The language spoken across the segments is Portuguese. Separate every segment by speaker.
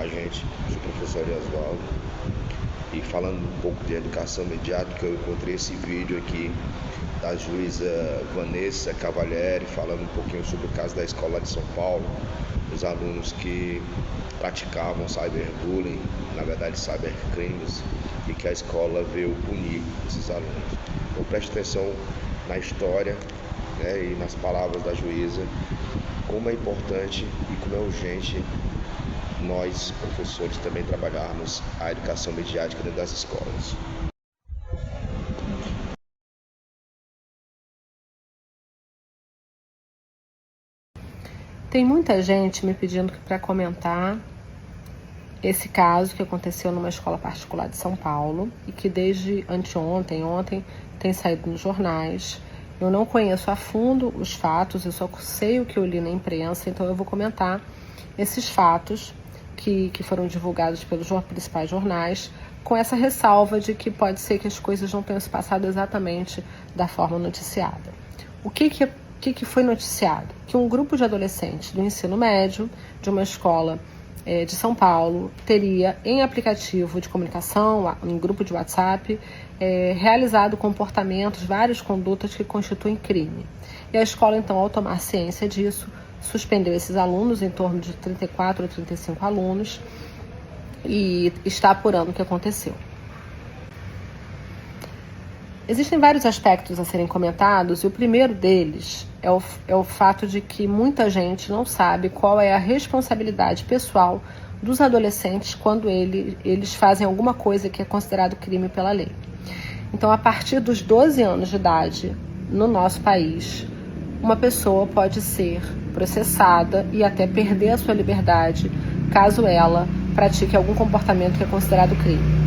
Speaker 1: a gente. Sou professor Oswaldo. E falando um pouco de educação mediática, eu encontrei esse vídeo aqui da juíza Vanessa Cavalieri falando um pouquinho sobre o caso da escola de São Paulo, os alunos que praticavam cyberbullying, na verdade cybercrimes, e que a escola veio punir esses alunos. Então preste atenção na história, né, e nas palavras da juíza, como é importante e como é urgente nós, professores, também trabalharmos a educação mediática dentro das escolas.
Speaker 2: Tem muita gente me pedindo para comentar esse caso que aconteceu numa escola particular de São Paulo e que desde ontem, tem saído nos jornais. Eu não conheço a fundo os fatos, eu só sei o que eu li na imprensa, então eu vou comentar esses fatos que foram divulgados pelos principais jornais, com essa ressalva de que pode ser que as coisas não tenham se passado exatamente da forma noticiada. O que foi noticiado? Que um grupo de adolescentes do ensino médio, de uma escola de São Paulo, teria em aplicativo de comunicação, em grupo de WhatsApp, realizado comportamentos, várias condutas que constituem crime. E a escola, então, ao tomar ciência disso, suspendeu esses alunos, em torno de 34 ou 35 alunos, e está apurando o que aconteceu. Existem vários aspectos a serem comentados, e o primeiro deles é o fato de que muita gente não sabe qual é a responsabilidade pessoal dos adolescentes quando eles fazem alguma coisa que é considerado crime pela lei. Então, a partir dos 12 anos de idade, no nosso país, uma pessoa pode ser processada e até perder a sua liberdade caso ela pratique algum comportamento que é considerado crime.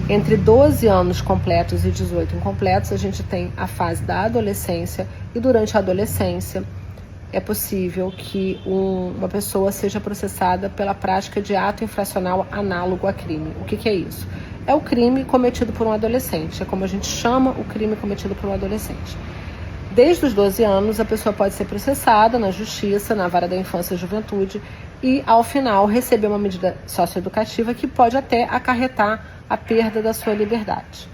Speaker 2: Entre 12 anos completos e 18 incompletos, a gente tem a fase da adolescência, e durante a adolescência é possível que uma pessoa seja processada pela prática de ato infracional análogo a crime. O que é isso? É o crime cometido por um adolescente, é como a gente chama o crime cometido por um adolescente. Desde os 12 anos, a pessoa pode ser processada na justiça, na vara da infância e juventude, e, ao final, receber uma medida socioeducativa que pode até acarretar a perda da sua liberdade.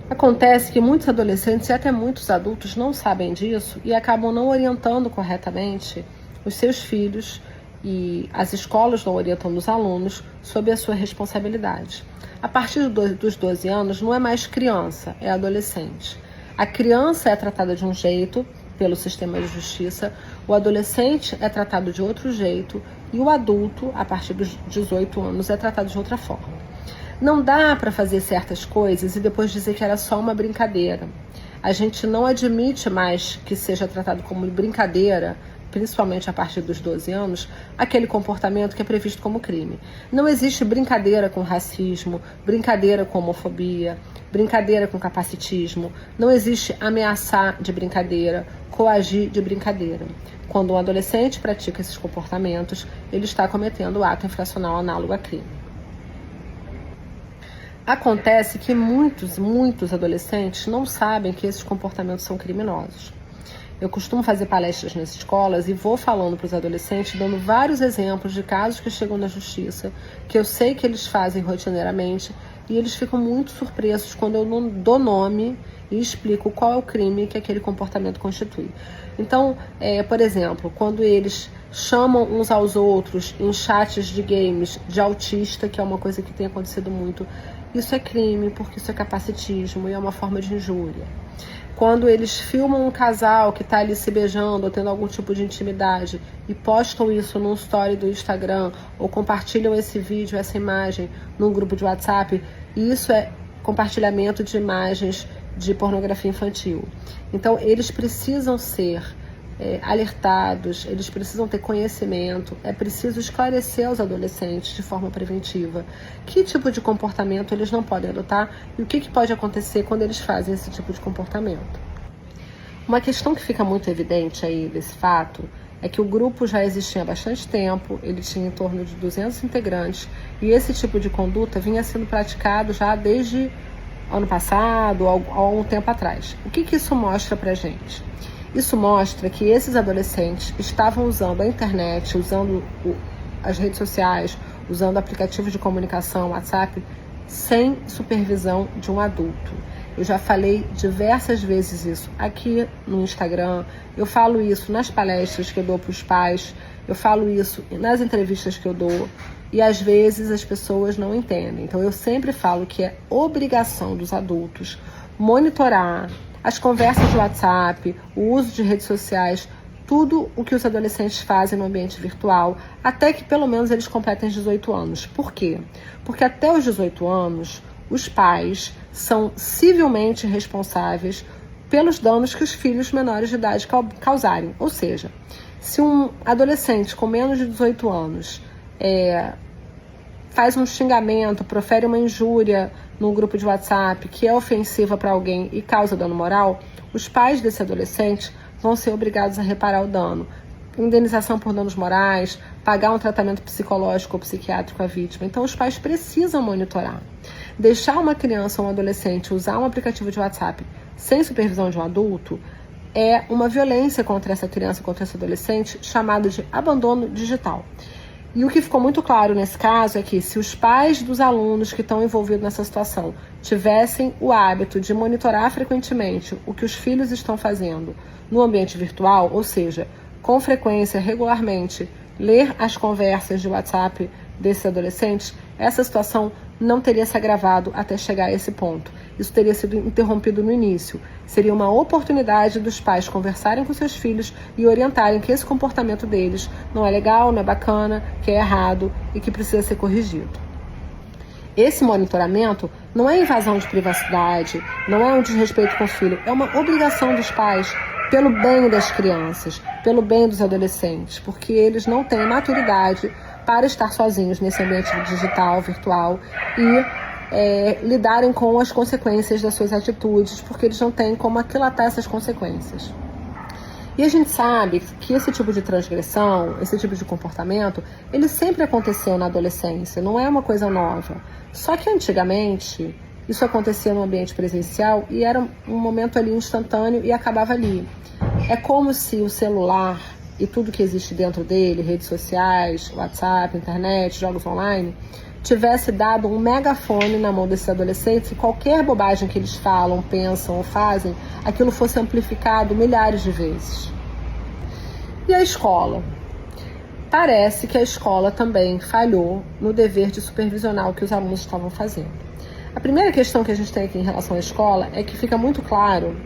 Speaker 2: Acontece que muitos adolescentes e até muitos adultos não sabem disso e acabam não orientando corretamente os seus filhos, e as escolas não orientam os alunos sobre a sua responsabilidade. A partir dos 12 anos não é mais criança, é adolescente. A criança é tratada de um jeito pelo sistema de justiça, o adolescente é tratado de outro jeito e o adulto, a partir dos 18 anos, é tratado de outra forma. Não dá para fazer certas coisas e depois dizer que era só uma brincadeira. A gente não admite mais que seja tratado como brincadeira, principalmente a partir dos 12 anos, aquele comportamento que é previsto como crime. Não existe brincadeira com racismo, brincadeira com homofobia, brincadeira com capacitismo. Não existe ameaçar de brincadeira, coagir de brincadeira. Quando um adolescente pratica esses comportamentos, ele está cometendo o ato infracional análogo a crime. Acontece que muitos adolescentes não sabem que esses comportamentos são criminosos. Eu costumo fazer palestras nas escolas e vou falando para os adolescentes, dando vários exemplos de casos que chegam na justiça, que eu sei que eles fazem rotineiramente, e eles ficam muito surpresos quando eu não dou nome e explico qual é o crime que aquele comportamento constitui. Então, por exemplo, quando eles chamam uns aos outros em chats de games de autista, que é uma coisa que tem acontecido muito, isso é crime, porque isso é capacitismo e é uma forma de injúria. Quando eles filmam um casal que está ali se beijando ou tendo algum tipo de intimidade e postam isso num story do Instagram ou compartilham esse vídeo, essa imagem num grupo de WhatsApp, isso é compartilhamento de imagens de pornografia infantil. Então, eles precisam ser alertados, eles precisam ter conhecimento, é preciso esclarecer aos adolescentes de forma preventiva que tipo de comportamento eles não podem adotar e o que pode acontecer quando eles fazem esse tipo de comportamento. Uma questão que fica muito evidente aí desse fato é que o grupo já existia há bastante tempo, ele tinha em torno de 200 integrantes e esse tipo de conduta vinha sendo praticado já desde ano passado, há um tempo atrás. O que isso mostra pra gente? Isso mostra que esses adolescentes estavam usando a internet, usando as redes sociais, usando aplicativos de comunicação, WhatsApp, sem supervisão de um adulto. Eu já falei diversas vezes isso aqui no Instagram, eu falo isso nas palestras que eu dou para os pais, eu falo isso nas entrevistas que eu dou, e às vezes as pessoas não entendem. Então eu sempre falo que é obrigação dos adultos monitorar as conversas de WhatsApp, o uso de redes sociais, tudo o que os adolescentes fazem no ambiente virtual, até que pelo menos eles completem os 18 anos. Por quê? Porque até os 18 anos, os pais são civilmente responsáveis pelos danos que os filhos menores de idade causarem. Ou seja, se um adolescente com menos de 18 anos faz um xingamento, profere uma injúria num grupo de WhatsApp que é ofensiva para alguém e causa dano moral, os pais desse adolescente vão ser obrigados a reparar o dano. Indenização por danos morais, pagar um tratamento psicológico ou psiquiátrico à vítima. Então os pais precisam monitorar. Deixar uma criança ou um adolescente usar um aplicativo de WhatsApp sem supervisão de um adulto é uma violência contra essa criança, contra esse adolescente, chamada de abandono digital. E o que ficou muito claro nesse caso é que se os pais dos alunos que estão envolvidos nessa situação tivessem o hábito de monitorar frequentemente o que os filhos estão fazendo no ambiente virtual, ou seja, com frequência, regularmente, ler as conversas de WhatsApp desses adolescentes, essa situação não teria se agravado até chegar a esse ponto. Isso teria sido interrompido no início. Seria uma oportunidade dos pais conversarem com seus filhos e orientarem que esse comportamento deles não é legal, não é bacana, que é errado e que precisa ser corrigido. Esse monitoramento não é invasão de privacidade, não é um desrespeito com o filho, é uma obrigação dos pais pelo bem das crianças, pelo bem dos adolescentes, porque eles não têm maturidade para estar sozinhos nesse ambiente digital, virtual e lidarem com as consequências das suas atitudes, porque eles não têm como aquilatar essas consequências. E a gente sabe que esse tipo de transgressão, esse tipo de comportamento, ele sempre aconteceu na adolescência, não é uma coisa nova. Só que antigamente isso acontecia no ambiente presencial e era um momento ali instantâneo e acabava ali. É como se o celular e tudo que existe dentro dele, redes sociais, WhatsApp, internet, jogos online, tivesse dado um megafone na mão desses adolescentes e qualquer bobagem que eles falam, pensam ou fazem, aquilo fosse amplificado milhares de vezes. E a escola? Parece que a escola também falhou no dever de supervisionar o que os alunos estavam fazendo. A primeira questão que a gente tem aqui em relação à escola é que fica muito claro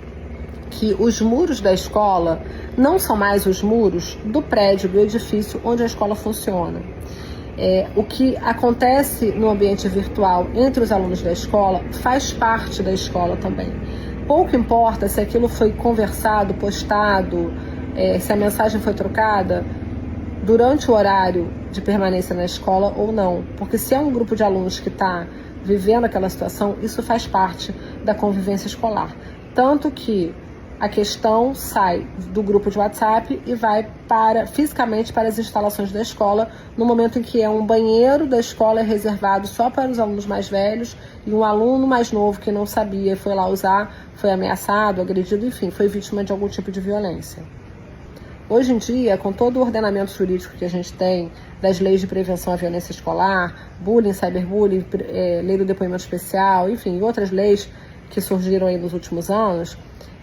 Speaker 2: que os muros da escola não são mais os muros do prédio, do edifício onde a escola funciona. O que acontece no ambiente virtual entre os alunos da escola faz parte da escola também. Pouco importa se aquilo foi conversado, postado, se a mensagem foi trocada durante o horário de permanência na escola ou não. Porque se é um grupo de alunos que está vivendo aquela situação, isso faz parte da convivência escolar. Tanto que a questão sai do grupo de WhatsApp e vai fisicamente para as instalações da escola, no momento em que um banheiro da escola é reservado só para os alunos mais velhos e um aluno mais novo que não sabia e foi lá usar, foi ameaçado, agredido, enfim, foi vítima de algum tipo de violência. Hoje em dia, com todo o ordenamento jurídico que a gente tem, das leis de prevenção à violência escolar, bullying, cyberbullying, lei do depoimento especial, enfim, outras leis que surgiram aí nos últimos anos,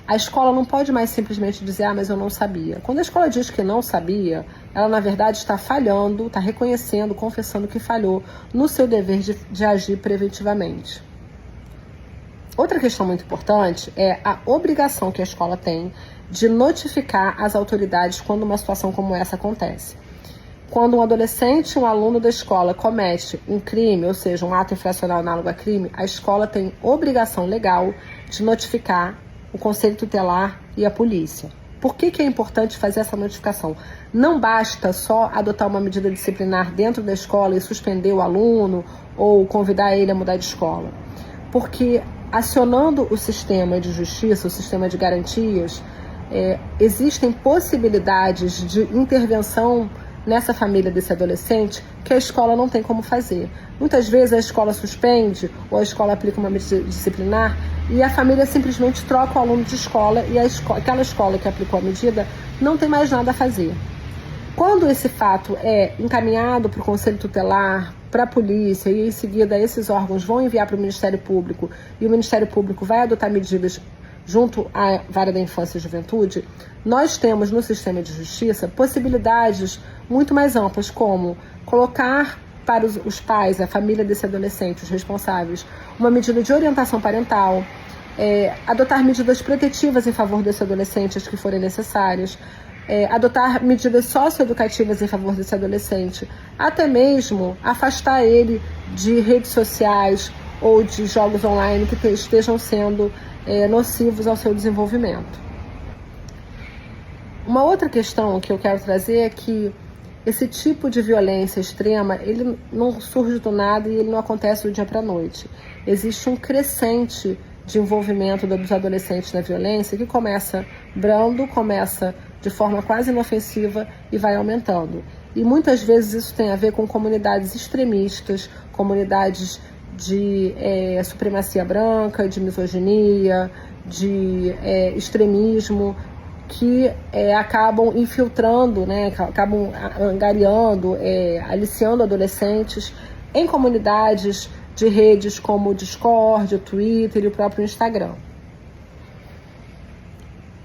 Speaker 2: a escola não pode mais simplesmente dizer, mas eu não sabia. Quando a escola diz que não sabia, ela na verdade está falhando, está reconhecendo, confessando que falhou no seu dever de agir preventivamente. Outra questão muito importante é a obrigação que a escola tem de notificar as autoridades quando uma situação como essa acontece. Quando um adolescente, um aluno da escola comete um crime, ou seja, um ato infracional análogo a crime, a escola tem obrigação legal de notificar o Conselho Tutelar e a polícia. Por que é importante fazer essa notificação? Não basta só adotar uma medida disciplinar dentro da escola e suspender o aluno ou convidar ele a mudar de escola. Porque acionando o sistema de justiça, o sistema de garantias, existem possibilidades de intervenção nessa família desse adolescente que a escola não tem como fazer. Muitas vezes a escola suspende ou a escola aplica uma medida disciplinar e a família simplesmente troca o aluno de escola e aquela escola que aplicou a medida não tem mais nada a fazer. Quando esse fato é encaminhado para o Conselho Tutelar, para a polícia, e em seguida esses órgãos vão enviar para o Ministério Público, e o Ministério Público vai adotar medidas junto à Vara da Infância e Juventude, nós temos no sistema de justiça possibilidades muito mais amplas, como colocar para os pais, a família desse adolescente, os responsáveis, uma medida de orientação parental, adotar medidas protetivas em favor desse adolescente, as que forem necessárias, adotar medidas socioeducativas em favor desse adolescente, até mesmo afastar ele de redes sociais ou de jogos online que estejam sendo nocivos ao seu desenvolvimento. Uma outra questão que eu quero trazer é que esse tipo de violência extrema, ele não surge do nada e ele não acontece do dia para a noite. Existe um crescente de envolvimento dos adolescentes na violência que começa brando, começa de forma quase inofensiva e vai aumentando. E muitas vezes isso tem a ver com comunidades extremistas, comunidades de supremacia branca, de misoginia, de extremismo, que acabam infiltrando, né, acabam angariando, aliciando adolescentes em comunidades de redes como o Discord, o Twitter e o próprio Instagram.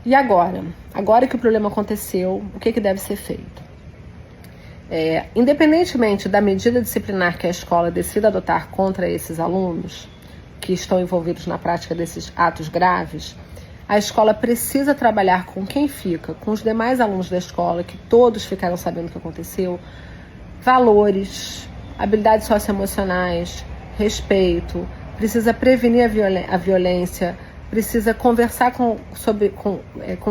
Speaker 2: E agora? Agora que o problema aconteceu, o que deve ser feito? Independentemente da medida disciplinar que a escola decida adotar contra esses alunos que estão envolvidos na prática desses atos graves, a escola precisa trabalhar com quem fica, com os demais alunos da escola, que todos ficaram sabendo o que aconteceu, valores, habilidades socioemocionais, respeito, precisa prevenir a violência, precisa conversar com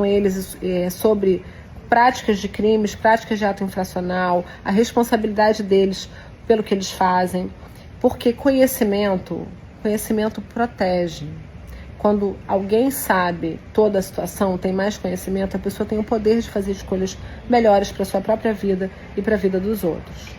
Speaker 2: eles sobre práticas de crimes, práticas de ato infracional, a responsabilidade deles pelo que eles fazem, porque conhecimento protege. Quando alguém sabe toda a situação, tem mais conhecimento, a pessoa tem o poder de fazer escolhas melhores para a sua própria vida e para a vida dos outros.